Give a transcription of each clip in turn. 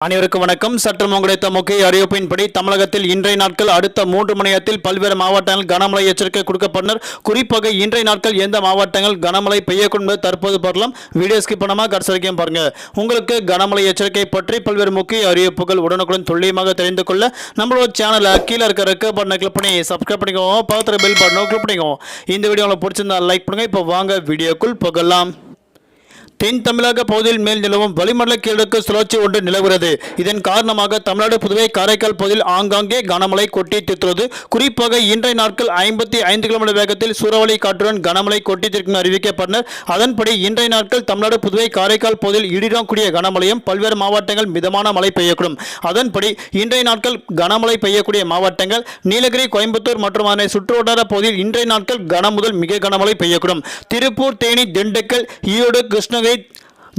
அனைவருக்கும் வணக்கம். சற்று கிடைத்த முக்கிய அறிவிப்பின்படி தமிழகத்தில் இன்றைய நாட்கள் அடுத்த 3 மணி நேரத்தில் பல்வேறு மாவட்டங்கள் கனமழை எச்சரிக்கை கொடுக்கப்பட்டனர். குறிப்பாக இன்றைய நாட்கள் எந்த மாவட்டங்கள் கனமழை பெய்யக்கூடும் என்பது தற்போது பார்க்கலாம். வீடியோ ஸ்கிப் பண்ணாம கடைசி வரைக்கும் பாருங்க. உங்களுக்கு கனமழை எச்சரிக்கை பற்றி பல்வேறு முக்கிய அறிவிப்புகள் உடனுக்குடன் துல்லியமாக தெரிந்து கொள்ள நம்மளோட சேனலை கீழே இருக்க ரெக்க பட்டனை கிளிக் பண்ணி சப்ஸ்கிரைப் பண்ணிக்கோங்க. பக்கத்தில் பெல் பட்டனை கிளிக் பண்ணிக்கோங்க. இந்த வீடியோ உங்களுக்கு பிடிச்சிருந்தா லைக் பண்ணுங்க. இப்போ வாங்க வீடியோக்குள் போகலாம். தென் தமிழக பகுதியில் மேல் நிலவும் வளிமண்டல கீழடுக்கு சுழற்சி ஒன்று நிலவுகிறது. இதன் காரணமாக தமிழ்நாடு, புதுவை, காரைக்கால் பகுதியில் ஆங்காங்கே கனமழை கொட்டி தீர்த்துள்ளது. குறிப்பாக இன்றைய நாட்கள் 55 கிலோமீட்டர் வேகத்தில் சூறாவளி காற்றுடன் கனமழை கொட்டி தீர்க்கும் அறிவிக்கப்பட்டனர். அதன்படி இன்றைய நாட்கள் தமிழ்நாடு, புதுவை, காரைக்கால் பகுதியில் இடியுடன் கூடிய கனமழையும் பல்வேறு மாவட்டங்கள் மிதமான மழை பெய்யக்கூடும். அதன்படி இன்றைய நாட்கள் கனமழை பெய்யக்கூடிய மாவட்டங்கள் நீலகிரி, கோயம்புத்தூர் மற்றும் அதனை சுற்றுவட்டார பகுதியில் இன்றைய நாட்கள் கன முதல் மிக கனமழை பெய்யக்கூடும். திருப்பூர், தேனி, திண்டுக்கல், ஈரோடு, கிருஷ்ணகிரி,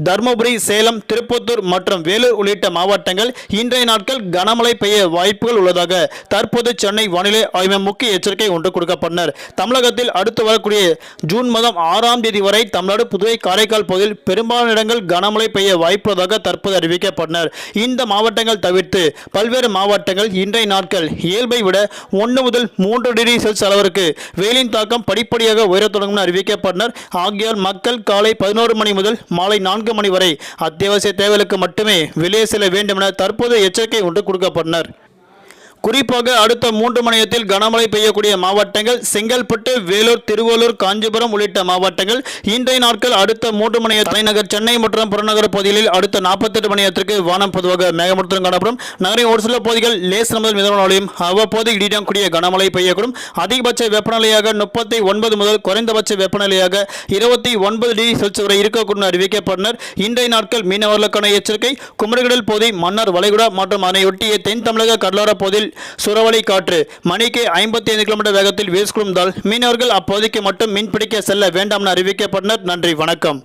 தர்மபுரி, சேலம், திருப்பத்தூர் மற்றும் வேலூர் உள்ளிட்ட மாவட்டங்கள் இன்றைய நாட்கள் கனமழை பெய்ய வாய்ப்புகள் உள்ளதாக தற்போது சென்னை வானிலை ஆய்வு முக்கிய எச்சரிக்கை ஒன்று கொடுக்கப்பட்டனர். தமிழகத்தில் அடுத்து வரக்கூடிய ஜூன் மாதம் 6ஆம் தேதி வரை தமிழ்நாடு, புதுவை, காரைக்கால் பகுதியில் பெரும்பாலான இடங்கள் கனமழை பெய்ய வாய்ப்புள்ளதாக தற்போது அறிவிக்கப்பட்டனர். இந்த மாவட்டங்கள் தவிர்த்து பல்வேறு மாவட்டங்கள் இன்றைய நாட்கள் இயல்பை விட 1 முதல் 3 டிகிரி செல்சியஸ் அளவிற்கு வெயிலின் தாக்கம் படிப்படியாக உயரத் தொடங்கும் அறிவிக்கப்பட்டனர். ஆகியால் மக்கள் காலை 11 மணி முதல் மாலை 4 மணி வரை அத்தியாவசிய தேவைகளுக்கு மட்டுமே வெளியே செல்ல வேண்டும் என தற்போது எச்சரிக்கை ஒன்று கொடுக்கப்பட்டனர். குறிப்பாக அடுத்த 3 மணி நேரத்தில் கனமழை பெய்யக்கூடிய மாவட்டங்கள் செங்கல்பட்டு, வேலூர், திருவள்ளூர், காஞ்சிபுரம் உள்ளிட்ட மாவட்டங்கள் இன்றைய நாட்கள் அடுத்த 3 மணி நேரம் தலைநகர் சென்னை மற்றும் புறநகர் பகுதிகளில் அடுத்த 48 மணி நேரத்திற்கு வானம் பொதுவாக மேகமூட்டத்துடன் காணப்படும். நகரின் ஒரு சில பகுதிகள் லேசான முதல் மிதமான மழையும் அவ்வப்போது இடியுடன் கூடிய கனமழை பெய்யக்கூடும். அதிகபட்ச வெப்பநிலையாக 39 முதல் குறைந்தபட்ச வெப்பநிலையாக 29 டிகிரி செல்சியஸ் வரை இருக்கக்கூடும் அறிவிக்கப்பட்டனர். இன்றைய நாட்கள் மீனவர்களுக்கான எச்சரிக்கை. குமரிக்கடல் பகுதி, மன்னார் வளைகுடா மற்றும் அதனையொட்டிய தென் தமிழக கடலோர பகுதியில் சூறாவளி காற்று மணிக்கு 55 கிலோமீட்டர் வேகத்தில் வீசுவதால் மீனவர்கள் அப்பகுதிக்கு மட்டும் மீன்பிடிக்க செல்ல வேண்டாம் என அறிவிக்கப்பட்டனர். நன்றி, வணக்கம்.